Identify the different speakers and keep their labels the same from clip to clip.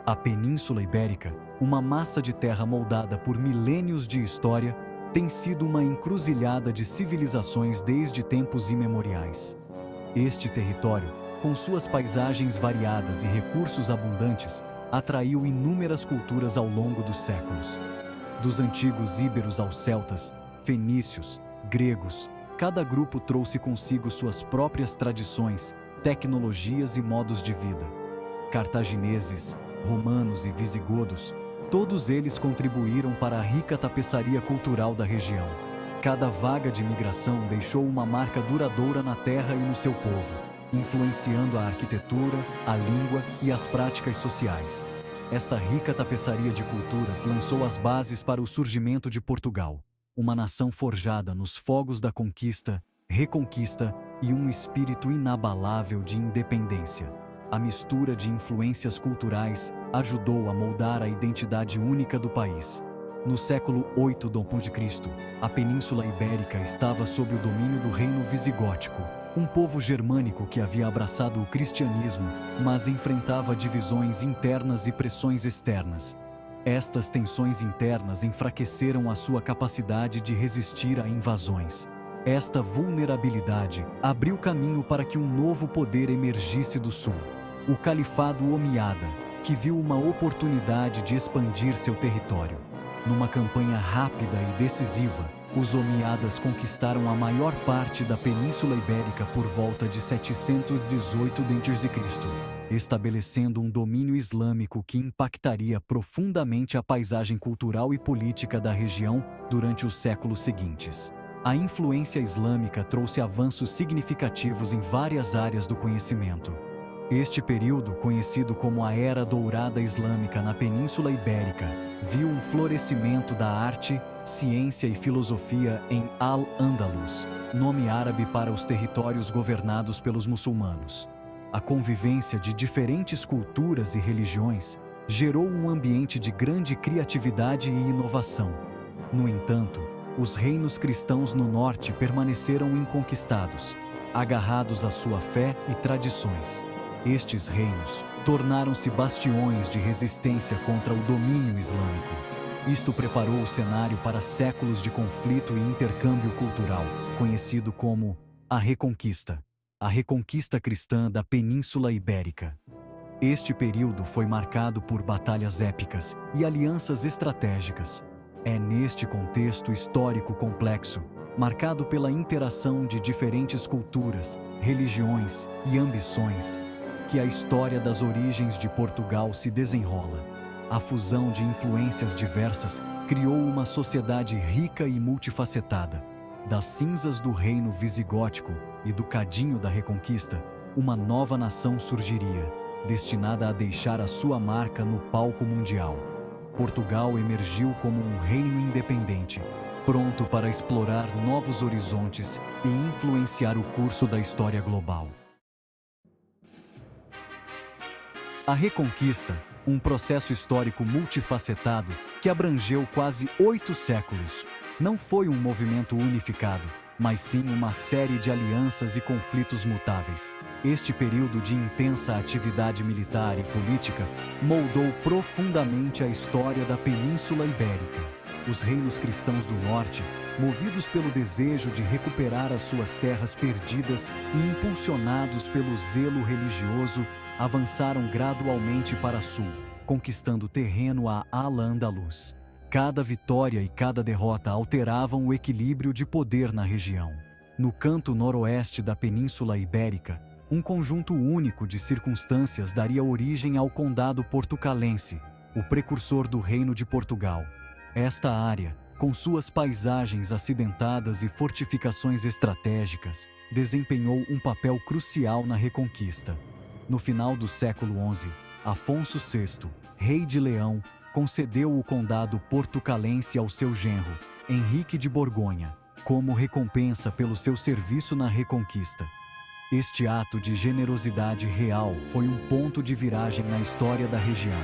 Speaker 1: A Península Ibérica, uma massa de terra moldada por milênios de história, tem sido uma encruzilhada de civilizações desde tempos imemoriais. Este território, com suas paisagens variadas e recursos abundantes, atraiu inúmeras culturas ao longo dos séculos. Dos antigos íberos aos celtas, fenícios, gregos, cada grupo trouxe consigo suas próprias tradições, tecnologias e modos de vida. Cartagineses, romanos e visigodos, todos eles contribuíram para a rica tapeçaria cultural da região. Cada vaga de migração deixou uma marca duradoura na terra e no seu povo, influenciando a arquitetura, a língua e as práticas sociais. Esta rica tapeçaria de culturas lançou as bases para o surgimento de Portugal, uma nação forjada nos fogos da conquista, reconquista e um espírito inabalável de independência. A mistura de influências culturais ajudou a moldar a identidade única do país. No século VIII d.C., a Península Ibérica estava sob o domínio do reino visigótico, um povo germânico que havia abraçado o cristianismo, mas enfrentava divisões internas e pressões externas. Estas tensões internas enfraqueceram a sua capacidade de resistir a invasões. Esta vulnerabilidade abriu caminho para que um novo poder emergisse do sul, o Califado Omíada, que viu uma oportunidade de expandir seu território. Numa campanha rápida e decisiva, os Omíadas conquistaram a maior parte da Península Ibérica por volta de 718 d.C., estabelecendo um domínio islâmico que impactaria profundamente a paisagem cultural e política da região durante os séculos seguintes. A influência islâmica trouxe avanços significativos em várias áreas do conhecimento. Este período, conhecido como a Era Dourada Islâmica na Península Ibérica, viu um florescimento da arte, ciência e filosofia em Al-Ándalus, nome árabe para os territórios governados pelos muçulmanos. A convivência de diferentes culturas e religiões gerou um ambiente de grande criatividade e inovação. No entanto, os reinos cristãos no norte permaneceram inconquistados, agarrados à sua fé e tradições. Estes reinos tornaram-se bastiões de resistência contra o domínio islâmico. Isto preparou o cenário para séculos de conflito e intercâmbio cultural, conhecido como a Reconquista cristã da Península Ibérica. Este período foi marcado por batalhas épicas e alianças estratégicas. É neste contexto histórico complexo, marcado pela interação de diferentes culturas, religiões e ambições, que a história das origens de Portugal se desenrola. A fusão de influências diversas criou uma sociedade rica e multifacetada. Das cinzas do reino visigótico e do cadinho da Reconquista, uma nova nação surgiria, destinada a deixar a sua marca no palco mundial. Portugal emergiu como um reino independente, pronto para explorar novos horizontes e influenciar o curso da história global. A Reconquista, um processo histórico multifacetado que abrangeu quase 8 séculos, não foi um movimento unificado, mas sim uma série de alianças e conflitos mutáveis. Este período de intensa atividade militar e política moldou profundamente a história da Península Ibérica. Os reinos cristãos do norte, movidos pelo desejo de recuperar as suas terras perdidas e impulsionados pelo zelo religioso, avançaram gradualmente para sul, conquistando terreno a Al-Ándalus. Cada vitória e cada derrota alteravam o equilíbrio de poder na região. No canto noroeste da Península Ibérica, um conjunto único de circunstâncias daria origem ao Condado Portucalense, o precursor do Reino de Portugal. Esta área, com suas paisagens acidentadas e fortificações estratégicas, desempenhou um papel crucial na Reconquista. No final do século XI, Afonso VI, rei de Leão, concedeu o condado portucalense ao seu genro, Henrique de Borgonha, como recompensa pelo seu serviço na Reconquista. Este ato de generosidade real foi um ponto de viragem na história da região.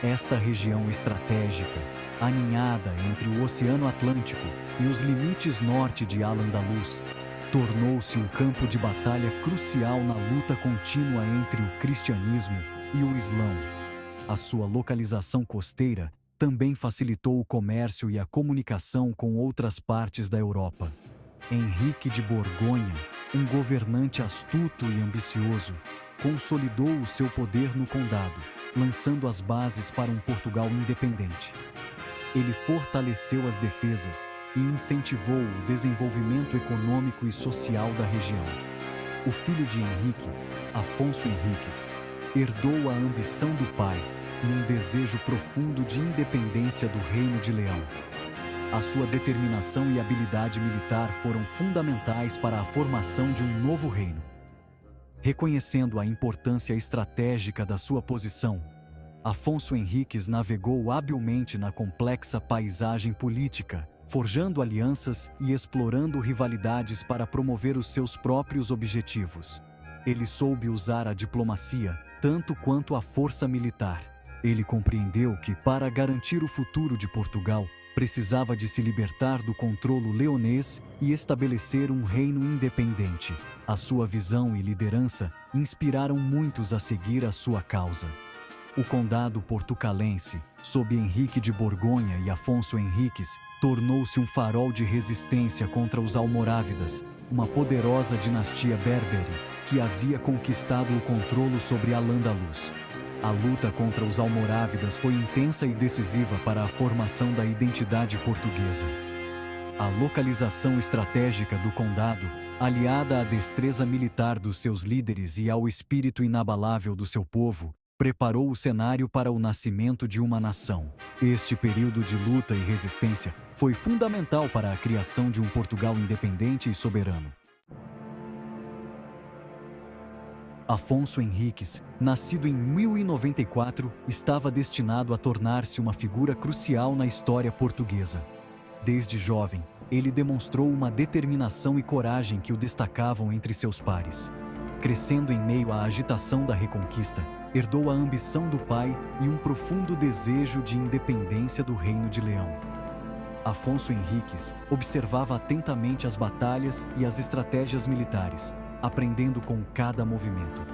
Speaker 1: Esta região estratégica, aninhada entre o Oceano Atlântico e os limites norte de Al-Ándalus, tornou-se um campo de batalha crucial na luta contínua entre o cristianismo e o islão. A sua localização costeira também facilitou o comércio e a comunicação com outras partes da Europa. Henrique de Borgonha, um governante astuto e ambicioso, consolidou o seu poder no condado, lançando as bases para um Portugal independente. Ele fortaleceu as defesas e incentivou o desenvolvimento econômico e social da região. O filho de Henrique, Afonso Henriques, herdou a ambição do pai e um desejo profundo de independência do Reino de Leão. A sua determinação e habilidade militar foram fundamentais para a formação de um novo reino. Reconhecendo a importância estratégica da sua posição, Afonso Henriques navegou habilmente na complexa paisagem política, forjando alianças e explorando rivalidades para promover os seus próprios objetivos. Ele soube usar a diplomacia tanto quanto a força militar. Ele compreendeu que, para garantir o futuro de Portugal, precisava de se libertar do controle leonês e estabelecer um reino independente. A sua visão e liderança inspiraram muitos a seguir a sua causa. O condado portucalense, sob Henrique de Borgonha e Afonso Henriques, tornou-se um farol de resistência contra os almorávidas, uma poderosa dinastia berbere que havia conquistado o controle sobre Al-Andalus. A luta contra os almorávidas foi intensa e decisiva para a formação da identidade portuguesa. A localização estratégica do condado, aliada à destreza militar dos seus líderes e ao espírito inabalável do seu povo, preparou o cenário para o nascimento de uma nação. Este período de luta e resistência foi fundamental para a criação de um Portugal independente e soberano. Afonso Henriques, nascido em 1094, estava destinado a tornar-se uma figura crucial na história portuguesa. Desde jovem, ele demonstrou uma determinação e coragem que o destacavam entre seus pares. Crescendo em meio à agitação da Reconquista, herdou a ambição do pai e um profundo desejo de independência do Reino de Leão. Afonso Henriques observava atentamente as batalhas e as estratégias militares, aprendendo com cada movimento.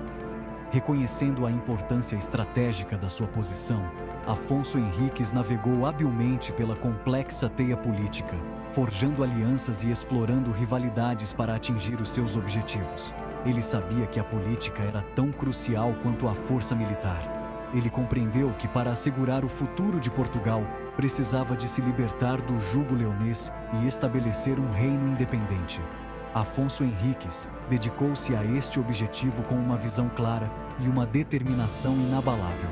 Speaker 1: Reconhecendo a importância estratégica da sua posição, Afonso Henriques navegou habilmente pela complexa teia política, forjando alianças e explorando rivalidades para atingir os seus objetivos. Ele sabia que a política era tão crucial quanto a força militar. Ele compreendeu que, para assegurar o futuro de Portugal, precisava de se libertar do jugo leonês e estabelecer um reino independente. Afonso Henriques dedicou-se a este objetivo com uma visão clara e uma determinação inabalável.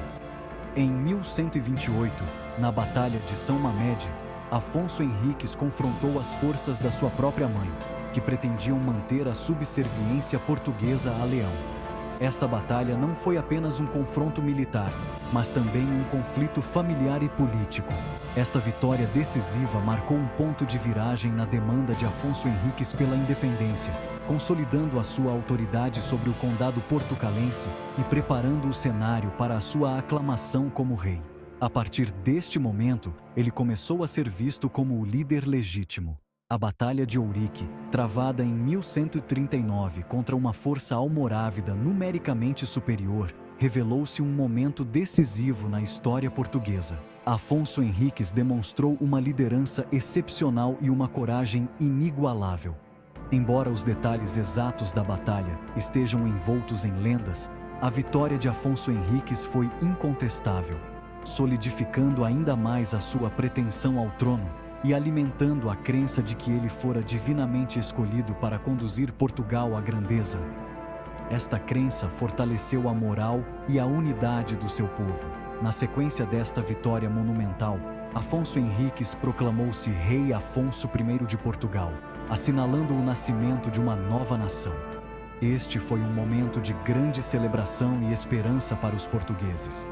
Speaker 1: Em 1128, na Batalha de São Mamede, Afonso Henriques confrontou as forças da sua própria mãe, que pretendiam manter a subserviência portuguesa a Leão. Esta batalha não foi apenas um confronto militar, mas também um conflito familiar e político. Esta vitória decisiva marcou um ponto de viragem na demanda de Afonso Henriques pela independência, consolidando a sua autoridade sobre o condado portucalense e preparando o cenário para a sua aclamação como rei. A partir deste momento, ele começou a ser visto como o líder legítimo. A Batalha de Ourique, travada em 1139 contra uma força almorávida numericamente superior, revelou-se um momento decisivo na história portuguesa. Afonso Henriques demonstrou uma liderança excepcional e uma coragem inigualável. Embora os detalhes exatos da batalha estejam envoltos em lendas, a vitória de Afonso Henriques foi incontestável, solidificando ainda mais a sua pretensão ao trono e alimentando a crença de que ele fora divinamente escolhido para conduzir Portugal à grandeza. Esta crença fortaleceu a moral e a unidade do seu povo. Na sequência desta vitória monumental, Afonso Henriques proclamou-se Rei Afonso I de Portugal, assinalando o nascimento de uma nova nação. Este foi um momento de grande celebração e esperança para os portugueses.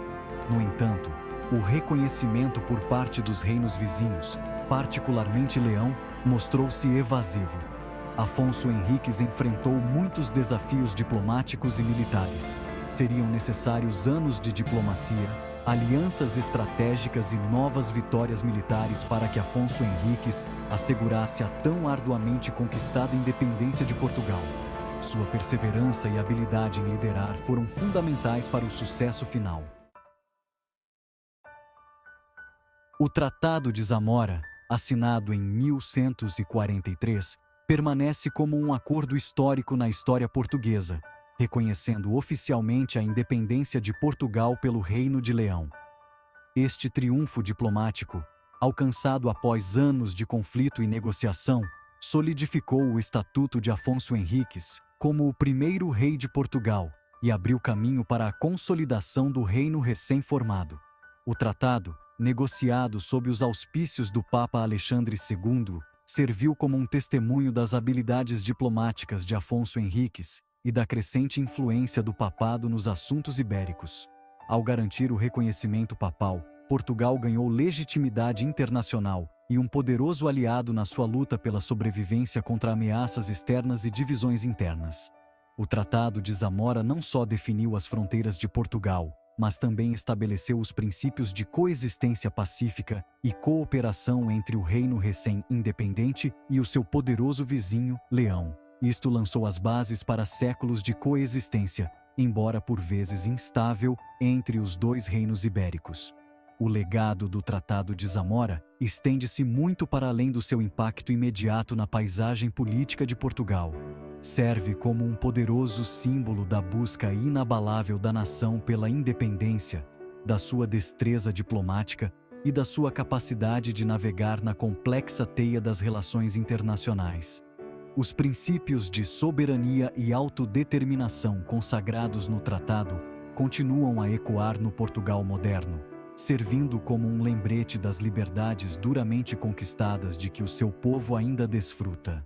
Speaker 1: No entanto, o reconhecimento por parte dos reinos vizinhos, particularmente Leão, mostrou-se evasivo. Afonso Henriques enfrentou muitos desafios diplomáticos e militares. Seriam necessários anos de diplomacia, alianças estratégicas e novas vitórias militares para que Afonso Henriques assegurasse a tão arduamente conquistada independência de Portugal. Sua perseverança e habilidade em liderar foram fundamentais para o sucesso final. O Tratado de Zamora, assinado em 1143, permanece como um acordo histórico na história portuguesa, reconhecendo oficialmente a independência de Portugal pelo Reino de Leão. Este triunfo diplomático, alcançado após anos de conflito e negociação, solidificou o Estatuto de Afonso Henriques como o primeiro rei de Portugal e abriu caminho para a consolidação do reino recém-formado. O tratado, negociado sob os auspícios do Papa Alexandre II, serviu como um testemunho das habilidades diplomáticas de Afonso Henriques e da crescente influência do papado nos assuntos ibéricos. Ao garantir o reconhecimento papal, Portugal ganhou legitimidade internacional e um poderoso aliado na sua luta pela sobrevivência contra ameaças externas e divisões internas. O Tratado de Zamora não só definiu as fronteiras de Portugal, mas também estabeleceu os princípios de coexistência pacífica e cooperação entre o reino recém-independente e o seu poderoso vizinho, Leão. Isto lançou as bases para séculos de coexistência, embora por vezes instável, entre os dois reinos ibéricos. O legado do Tratado de Zamora estende-se muito para além do seu impacto imediato na paisagem política de Portugal. Serve como um poderoso símbolo da busca inabalável da nação pela independência, da sua destreza diplomática e da sua capacidade de navegar na complexa teia das relações internacionais. Os princípios de soberania e autodeterminação consagrados no tratado continuam a ecoar no Portugal moderno, servindo como um lembrete das liberdades duramente conquistadas de que o seu povo ainda desfruta.